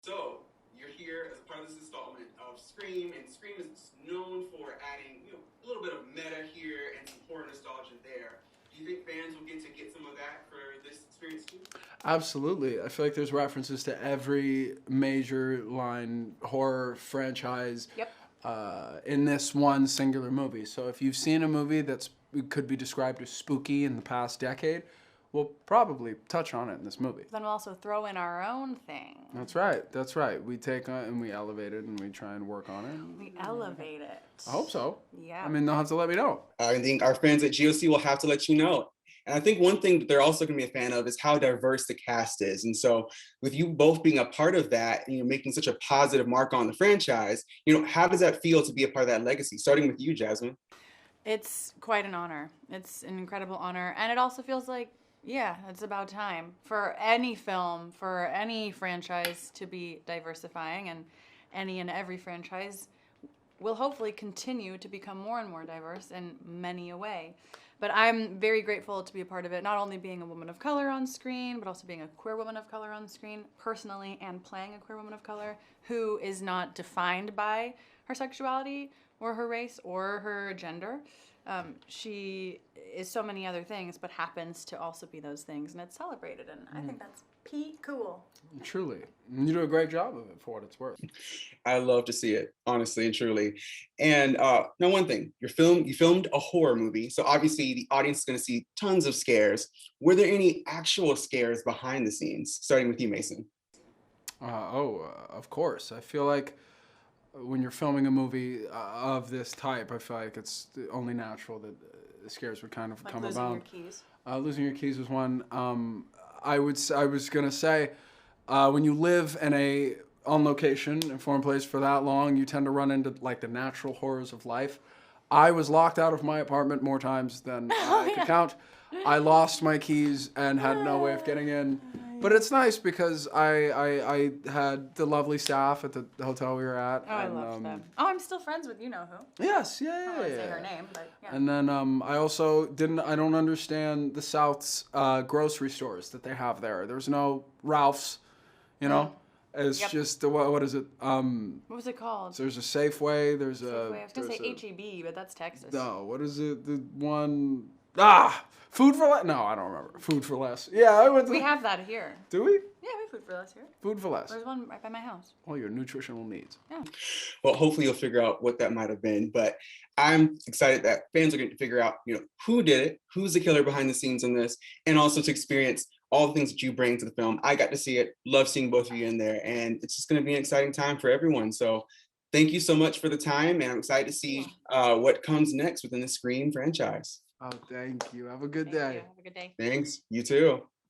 So, you're here as a part of this installment of Scream, and Scream is known for adding, a little bit of meta here and some horror nostalgia there. Do you think fans will get some of that for this experience too? Absolutely. I feel like there's references to every major line horror franchise Yep. in this one singular movie. So if you've seen a movie that's could be described as spooky in the past decade, we'll probably touch on it in this movie. Then we'll also throw in our own thing. That's right. That's right. We take on and we elevate it and we try and work on it. We elevate it. I hope so. Yeah. I mean, they'll have to let me know. I think our fans at GOC will have to let you know. And I think one thing that they're also going to be a fan of is how diverse the cast is. And so with you both being a part of that, and making such a positive mark on the franchise, how does that feel to be a part of that legacy? Starting with you, Jasmine. It's quite an honor. It's an incredible honor. And it also feels like, yeah, it's about time for any film, for any franchise to be diversifying, and any and every franchise will hopefully continue to become more and more diverse in many a way. But I'm very grateful to be a part of it, not only being a woman of color on screen, but also being a queer woman of color on screen, personally, and playing a queer woman of color who is not defined by her sexuality or her race or her gender. She is so many other things, but happens to also be those things, and it's celebrated, and I think that's cool. Truly. You do a great job of it for what it's worth. I love to see it, honestly and truly. And now, one thing, you filmed a horror movie, so obviously the audience is going to see tons of scares. Were there any actual scares behind the scenes? Starting with you, Mason. Of course. I feel like when you're filming a movie of this type, I feel like it's only natural that scares would kind of Like come losing about. your keys. Losing your keys was one. I was gonna say, when you live in a on location in a foreign place for that long, you tend to run into like the natural horrors of life. I was locked out of my apartment more times than I could count. I lost my keys and had no way of getting in. But it's nice because I had the lovely staff at the hotel we were at. Oh, I love them. Oh, I'm still friends with you-know-who. Yes, I don't want to say her name, but yeah. And then I also I don't understand the South's grocery stores that they have there. There's no Ralph's, It's just, what is it? What was it called? So there's a Safeway, there's Safeway. I was going to say a- H-E-B, but that's Texas. No, what is it? The one, Food for Less? No, I don't remember. Food for Less. Yeah, I went to We have that here. Do we? Yeah, we have Food for Less here. Food for Less. There's one right by my house. All your nutritional needs. Yeah. Well, hopefully you'll figure out what that might have been. But I'm excited that fans are going to figure out, who did it, who's the killer behind the scenes in this, and also to experience all the things that you bring to the film. I got to see it. Love seeing both of you in there, and it's just going to be an exciting time for everyone. So thank you so much for the time, and I'm excited to see what comes next within the Scream franchise. Oh, thank you. Have a good Thank day. you. Have a good day. Thanks. You too.